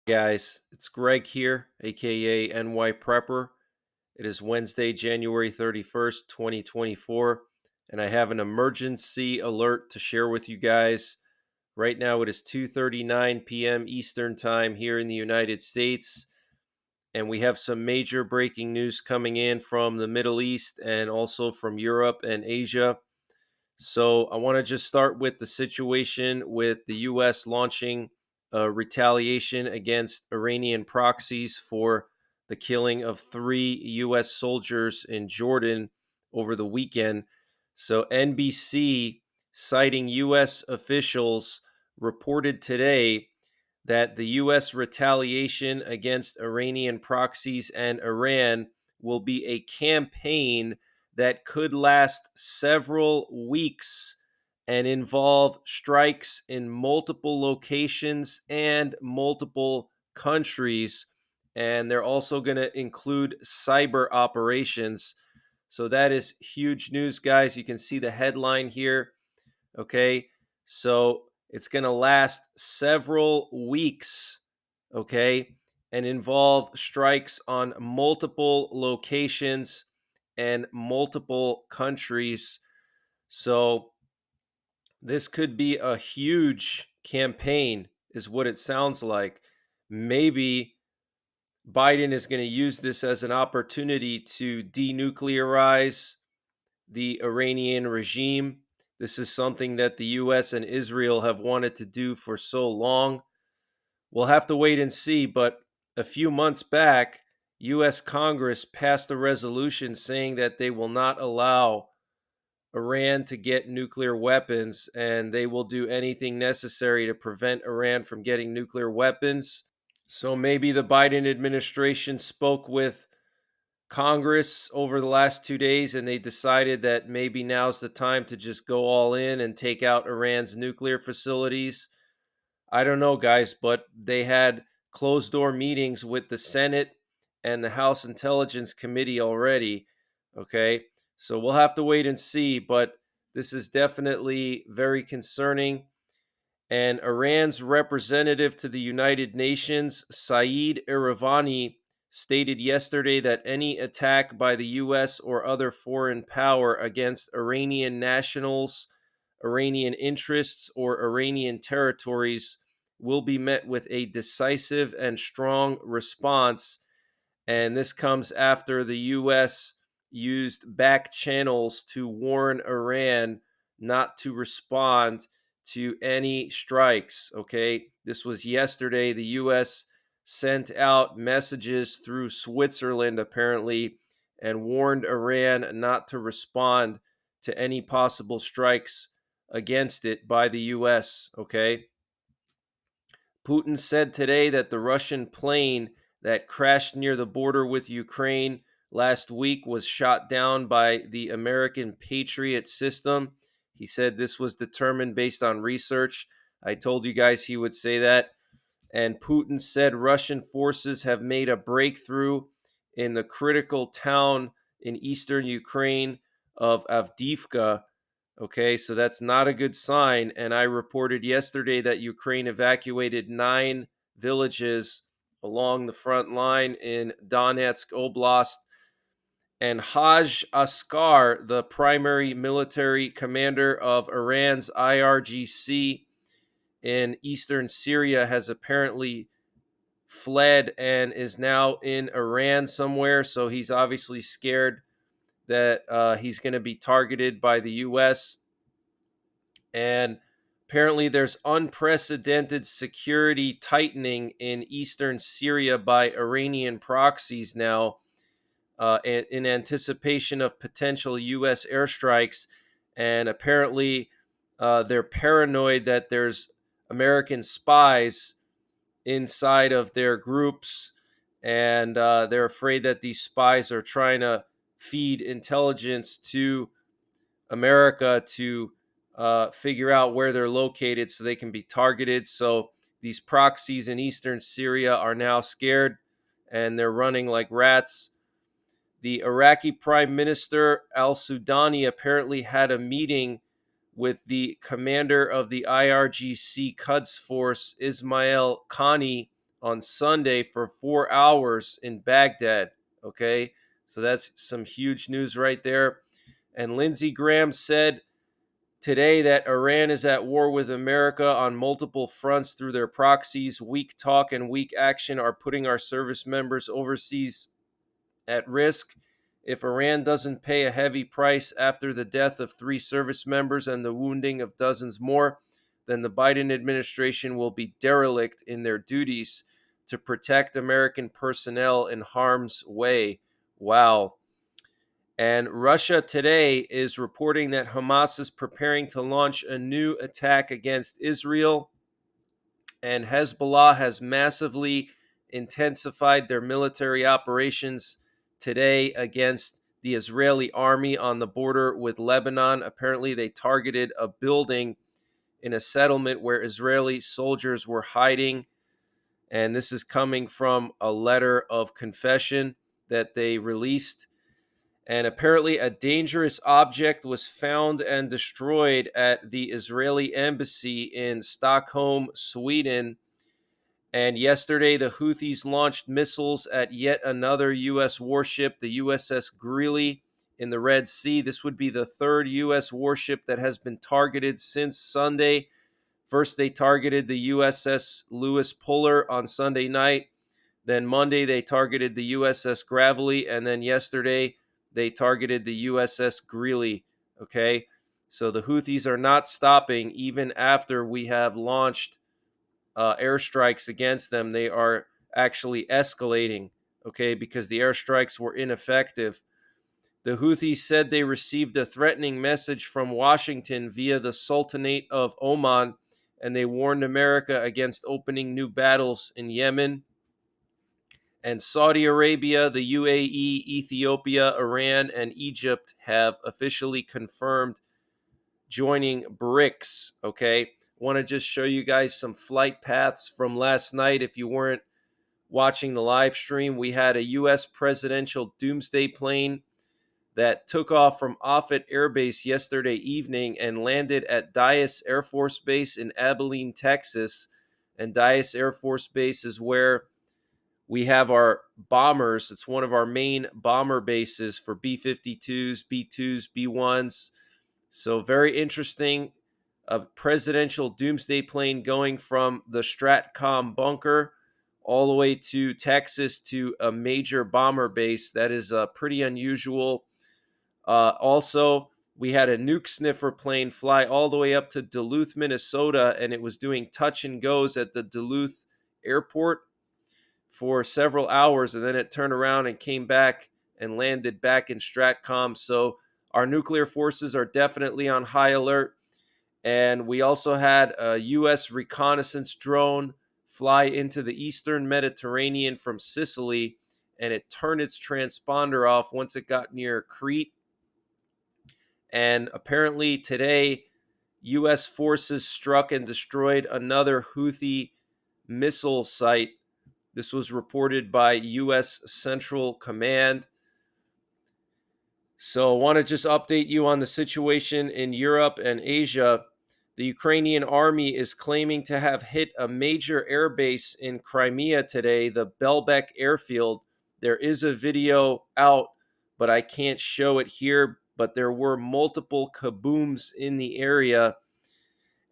Guys, it's Greg here, aka NYPrepper. It is Wednesday, January 31st, 2024, and I have an emergency alert to share with you guys. Right now it is 2:39 p.m. Eastern Time here in the United States, and we have some major breaking news coming in from the Middle East and also from Europe and Asia. So I want to just start with the situation with the U.S. launching retaliation against Iranian proxies for the killing of 3 U.S. soldiers in Jordan over the weekend. So NBC, citing U.S. officials, reported today that the U.S. retaliation against Iranian proxies and Iran will be a campaign that could last several weeks and involve strikes in multiple locations and multiple countries. And they're also going to include cyber operations. So that is huge news, guys. You can see the headline here. Okay. So it's going to last several weeks. Okay. And involve strikes on multiple locations and multiple countries. So this could be a huge campaign, is what it sounds like. Maybe Biden is going to use this as an opportunity to denuclearize the Iranian regime. This is something that the US and Israel have wanted to do for so long. We'll have to wait and see, but a few months back, US Congress passed a resolution saying that they will not allow Iran to get nuclear weapons, and they will do anything necessary to prevent Iran from getting nuclear weapons. So maybe the Biden administration spoke with Congress over the last 2 days and they decided that maybe now's the time to just go all in and take out Iran's nuclear facilities. I don't know, guys, but they had closed door meetings with the Senate and the House Intelligence Committee already. Okay. So we'll have to wait and see, but this is definitely very concerning. And Iran's representative to the United Nations, Saeed Iravani, stated yesterday that any attack by the U.S. or other foreign power against Iranian nationals, Iranian interests, or Iranian territories will be met with a decisive and strong response. And this comes after the U.S. used back channels to warn Iran not to respond to any strikes. Okay. This was yesterday. The U.S. sent out messages through Switzerland, apparently, and warned Iran not to respond to any possible strikes against it by the U.S. Okay. Putin said today that the Russian plane that crashed near the border with Ukraine last week was shot down by the American Patriot system. He said this was determined based on research. I told you guys he would say that. And Putin said Russian forces have made a breakthrough in the critical town in eastern Ukraine of Avdiivka. Okay, so that's not a good sign. And I reported yesterday that Ukraine evacuated 9 villages along the front line in Donetsk Oblast. And Haj Askar, the primary military commander of Iran's IRGC in eastern Syria, has apparently fled and is now in Iran somewhere. So he's obviously scared that he's going to be targeted by the U.S. And apparently, there's unprecedented security tightening in eastern Syria by Iranian proxies now in anticipation of potential U.S. airstrikes. And apparently, they're paranoid that there's American spies inside of their groups. And they're afraid that these spies are trying to feed intelligence to America to figure out where they're located so they can be targeted. So these proxies in eastern Syria are now scared and they're running like rats. The Iraqi Prime Minister al Sudani apparently had a meeting with the commander of the IRGC Quds Force, Ismail Khani, on Sunday for 4 hours in Baghdad. Okay, so that's some huge news right there. And Lindsey Graham said today that Iran is at war with America on multiple fronts through their proxies. Weak talk and weak action are putting our service members overseas at risk. If Iran doesn't pay a heavy price after the death of 3 service members and the wounding of dozens more, then the Biden administration will be derelict in their duties to protect American personnel in harm's way. Wow. And Russia today is reporting that Hamas is preparing to launch a new attack against Israel, and Hezbollah has massively intensified their military operations today against the Israeli army on the border with Lebanon. Apparently, they targeted a building in a settlement where Israeli soldiers were hiding. And this is coming from a letter of confession that they released. And apparently, a dangerous object was found and destroyed at the Israeli embassy in Stockholm, Sweden. And yesterday, the Houthis launched missiles at yet another U.S. warship, the USS Greeley, in the Red Sea. This would be the third U.S. warship that has been targeted since Sunday. First, they targeted the USS Lewis Puller on Sunday night. Then Monday, they targeted the USS Gravely. And then yesterday, they targeted the USS Greeley. Okay, so the Houthis are not stopping even after we have launched airstrikes against them. They are actually escalating, okay, because the airstrikes were ineffective. The Houthis said they received a threatening message from Washington via the Sultanate of Oman, and they warned America against opening new battles in Yemen. And Saudi Arabia, the UAE, Ethiopia, Iran, and Egypt have officially confirmed joining BRICS. Okay, want to just show you guys some flight paths from last night. If you weren't watching the live stream, we had a U.S. presidential doomsday plane that took off from Offutt Air Base yesterday evening and landed at Dyess Air Force Base in Abilene, Texas. And Dyess Air Force Base is where we have our bombers. It's one of our main bomber bases for B-52s, B-2s, B-1s. So very interesting. A presidential doomsday plane going from the Stratcom bunker all the way to Texas to a major bomber base. That is pretty unusual. Also, we had a nuke sniffer plane fly all the way up to Duluth, Minnesota, and it was doing touch and goes at the Duluth airport for several hours, and then it turned around and came back and landed back in Stratcom. So our nuclear forces are definitely on high alert. And we also had a U.S. reconnaissance drone fly into the eastern Mediterranean from Sicily, and it turned its transponder off once it got near Crete. And apparently today, U.S. forces struck and destroyed another Houthi missile site. This was reported by U.S. Central Command. So I want to just update you on the situation in Europe and Asia. The Ukrainian army is claiming to have hit a major airbase in Crimea today, the Belbek airfield. There is a video out, but I can't show it here. But there were multiple kabooms in the area.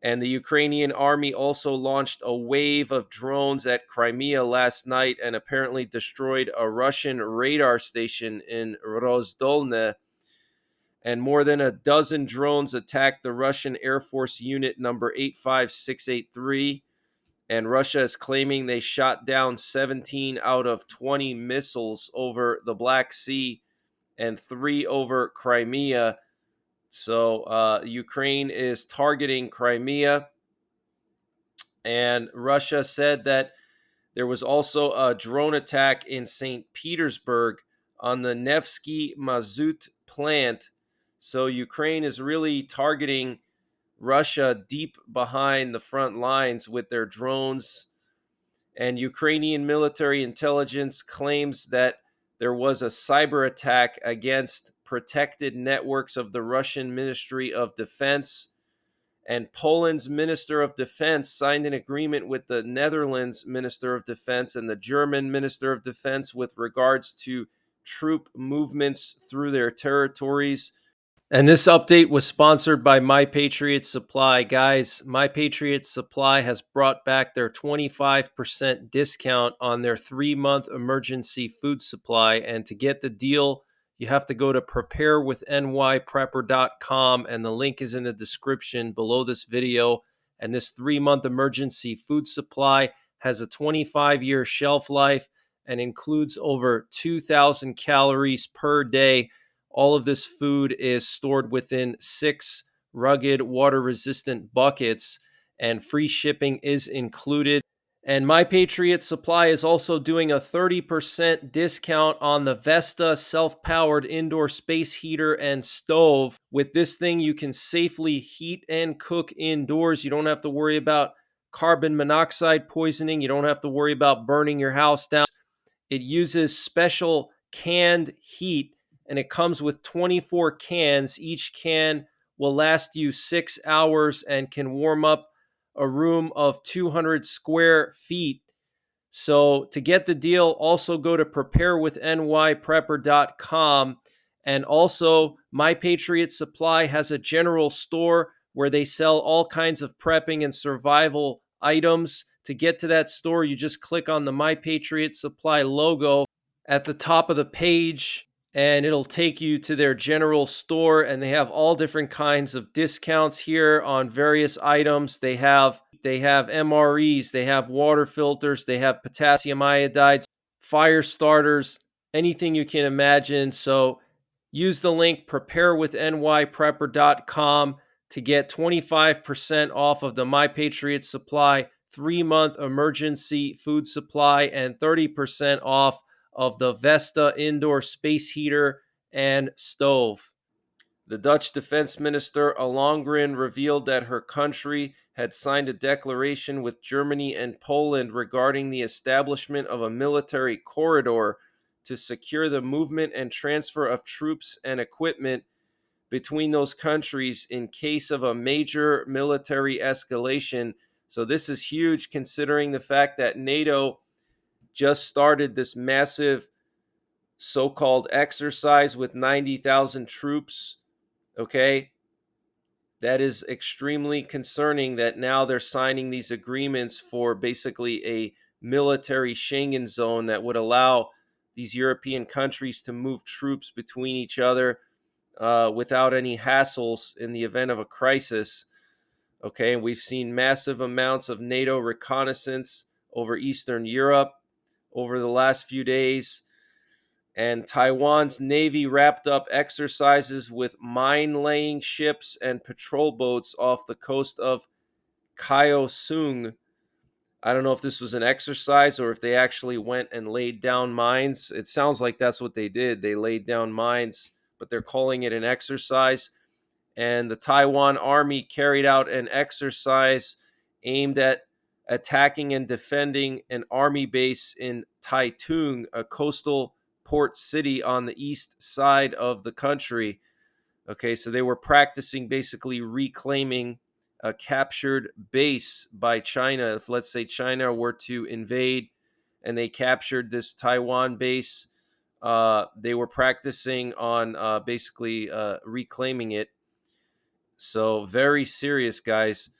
And the Ukrainian army also launched a wave of drones at Crimea last night and apparently destroyed a Russian radar station in Rozdolne. And more than a dozen drones attacked the Russian Air Force unit number 85683. And Russia is claiming they shot down 17 out of 20 missiles over the Black Sea and 3 over Crimea. So Ukraine is targeting Crimea. And Russia said that there was also a drone attack in St. Petersburg on the Nevsky Mazut plant. So Ukraine is really targeting Russia deep behind the front lines with their drones. And Ukrainian military intelligence claims that there was a cyber attack against protected networks of the Russian Ministry of Defense. And Poland's Minister of Defense signed an agreement with the Netherlands Minister of Defense and the German Minister of Defense with regards to troop movements through their territories. And this update was sponsored by My Patriot Supply. Guys, My Patriot Supply has brought back their 25% discount on their 3-month emergency food supply. And to get the deal, you have to go to preparewithnyprepper.com, and the link is in the description below this video. And this 3-month emergency food supply has a 25-year shelf life and includes over 2,000 calories per day. All of this food is stored within 6 rugged, water-resistant buckets, and free shipping is included. And My Patriot Supply is also doing a 30% discount on the Vesta self-powered indoor space heater and stove. With this thing, you can safely heat and cook indoors. You don't have to worry about carbon monoxide poisoning. You don't have to worry about burning your house down. It uses special canned heat, and it comes with 24 cans. Each can will last you 6 hours and can warm up a room of 200 square feet. So to get the deal, also go to preparewithnyprepper.com. And also, My Patriot Supply has a general store where they sell all kinds of prepping and survival items. To get to that store, you just click on the My Patriot Supply logo at the top of the page, and it'll take you to their general store. And they have all different kinds of discounts here on various items. They have MREs, they have water filters, they have potassium iodides, fire starters, anything you can imagine. So use the link preparewithnyprepper.com to get 25% off of the My Patriot Supply 3-month emergency food supply and 30% off of the Vesta indoor space heater and stove. The Dutch Defense Minister Ollongren revealed that her country had signed a declaration with Germany and Poland regarding the establishment of a military corridor to secure the movement and transfer of troops and equipment between those countries in case of a major military escalation. So this is huge, considering the fact that NATO just started this massive so-called exercise with 90,000 troops. Okay, that is extremely concerning that now they're signing these agreements for basically a military Schengen zone that would allow these European countries to move troops between each other without any hassles in the event of a crisis. Okay, and we've seen massive amounts of NATO reconnaissance over Eastern Europe over the last few days. And Taiwan's Navy wrapped up exercises with mine-laying ships and patrol boats off the coast of Kaohsiung. I don't know if this was an exercise or if they actually went and laid down mines. It sounds like that's what they did. They laid down mines, but they're calling it an exercise. And the Taiwan Army carried out an exercise aimed at attacking and defending an army base in Taitung, a coastal port city on the east side of the country. Okay, so they were practicing basically reclaiming a captured base by China. If, let's say, China were to invade and they captured this Taiwan base, they were practicing on basically reclaiming it. So very serious, guys.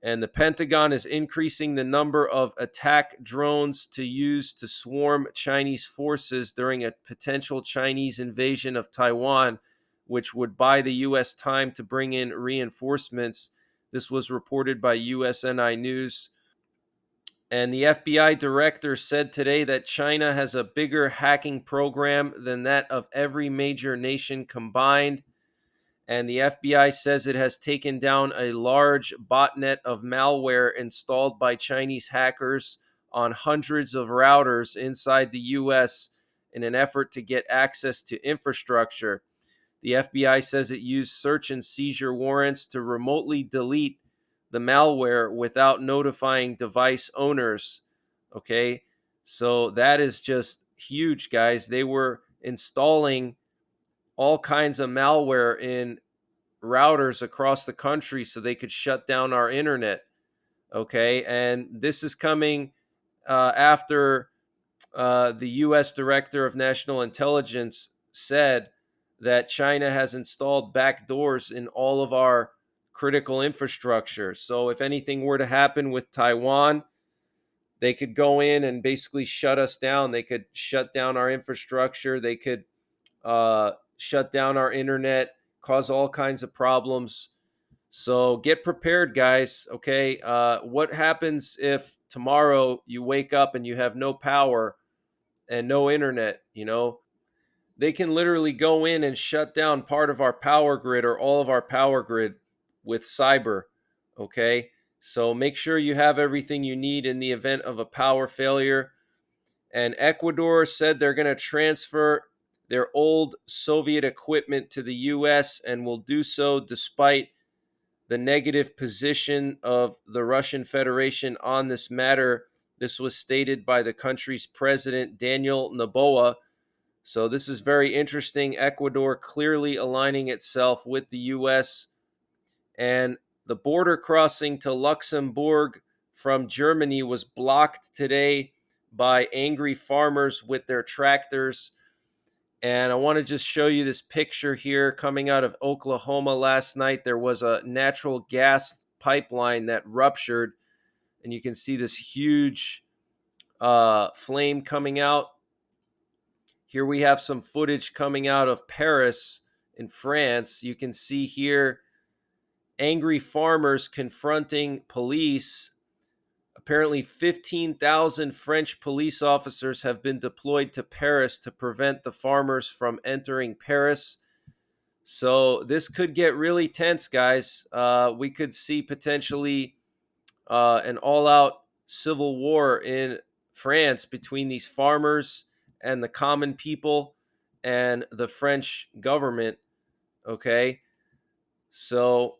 And the Pentagon is increasing the number of attack drones to use to swarm Chinese forces during a potential Chinese invasion of Taiwan, which would buy the U.S. time to bring in reinforcements. This was reported by USNI News. And the FBI director said today that China has a bigger hacking program than that of every major nation combined. And the FBI says it has taken down a large botnet of malware installed by Chinese hackers on hundreds of routers inside the U.S. in an effort to get access to infrastructure. The FBI says it used search and seizure warrants to remotely delete the malware without notifying device owners. Okay, so that is just huge, guys. They were installing all kinds of malware in routers across the country so they could shut down our internet. Okay. And this is coming after the U.S. Director of National Intelligence said that China has installed backdoors in all of our critical infrastructure. So if anything were to happen with Taiwan, they could go in and basically shut us down. They could shut down our infrastructure. They could shut down our internet, cause all kinds of problems. So get prepared, guys. Okay. What happens if tomorrow you wake up and you have no power and no internet? They can literally go in and shut down part of our power grid or all of our power grid with cyber. Okay. So make sure you have everything you need in the event of a power failure. And Ecuador said they're going to transfer their old Soviet equipment to the US and will do so despite the negative position of the Russian Federation on this matter. This was stated by the country's president, Daniel Noboa. So this is very interesting. Ecuador clearly aligning itself with the U.S. And the border crossing to Luxembourg from Germany was blocked today by angry farmers with their tractors. And I want to just show you this picture here coming out of Oklahoma last night. There was a natural gas pipeline that ruptured, and you can see this huge flame coming out. Here we have some footage coming out of Paris in France. You can see here angry farmers confronting police. Apparently, 15,000 French police officers have been deployed to Paris to prevent the farmers from entering Paris. So this could get really tense, guys. We could see potentially an all-out civil war in France between these farmers and the common people and the French government. Okay, so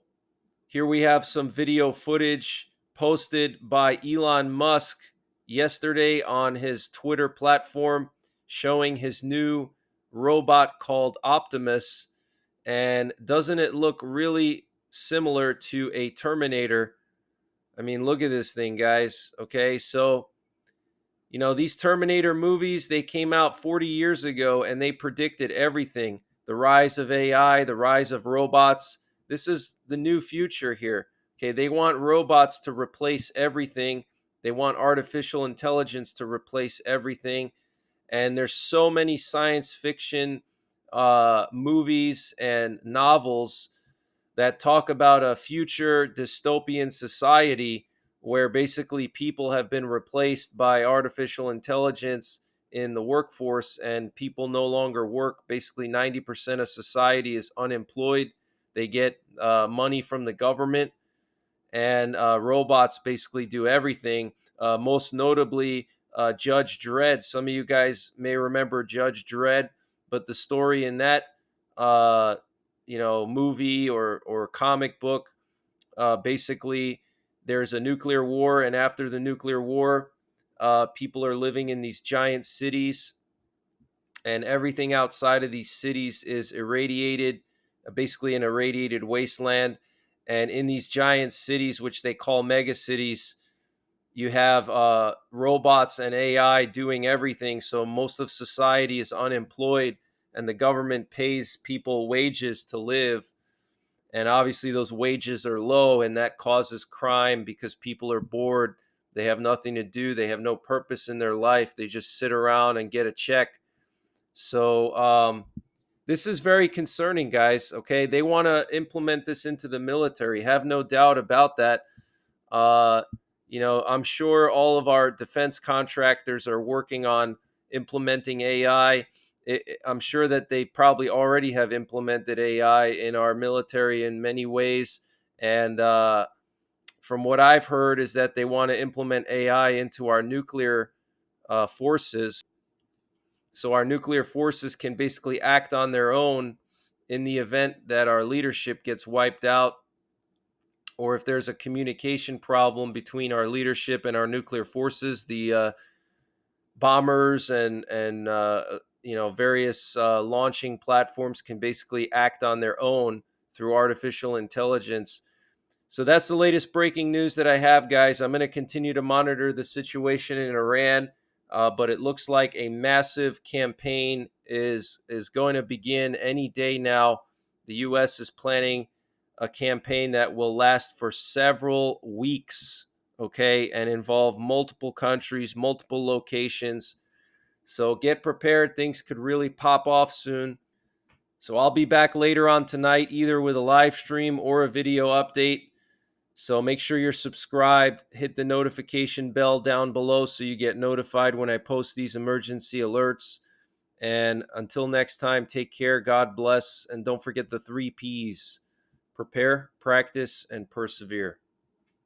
here we have some video footage posted by Elon Musk yesterday on his Twitter platform showing his new robot called Optimus. And doesn't it look really similar to a Terminator? I mean, look at this thing, guys. Okay, so these Terminator movies, they came out 40 years ago and they predicted everything. The rise of AI, the rise of robots. This is the new future here. Okay, they want robots to replace everything. They want artificial intelligence to replace everything. And there's so many science fiction movies and novels that talk about a future dystopian society where basically people have been replaced by artificial intelligence in the workforce and people no longer work. Basically, 90% of society is unemployed. They get money from the government, and robots basically do everything. Most notably, Judge Dredd. Some of you guys may remember Judge Dredd, but the story in that movie or comic book, basically there's a nuclear war, and after the nuclear war, people are living in these giant cities, and everything outside of these cities is irradiated, basically an irradiated wasteland. And in these giant cities, which they call mega cities, you have robots and AI doing everything. So most of society is unemployed, and the government pays people wages to live. And obviously, those wages are low, and that causes crime because people are bored. They have nothing to do. They have no purpose in their life. They just sit around and get a check. So this is very concerning, guys. Okay, they want to implement this into the military. Have no doubt about that. Uh, I'm sure all of our defense contractors are working on implementing AI. I'm sure that they probably already have implemented AI in our military in many ways. And from what I've heard is that they want to implement AI into our nuclear forces. So our nuclear forces can basically act on their own in the event that our leadership gets wiped out, or if there's a communication problem between our leadership and our nuclear forces. The bombers and various launching platforms can basically act on their own through artificial intelligence. So that's the latest breaking news that I have, guys. I'm going to continue to monitor the situation in Iran, but it looks like a massive campaign is going to begin any day now. The U.S. is planning a campaign that will last for several weeks, okay, and involve multiple countries, multiple locations. So get prepared. Things could really pop off soon. So I'll be back later on tonight, either with a live stream or a video update. So make sure you're subscribed, hit the notification bell down below so you get notified when I post these emergency alerts. And until next time, take care, God bless, and don't forget the 3 Ps: prepare, practice, and persevere.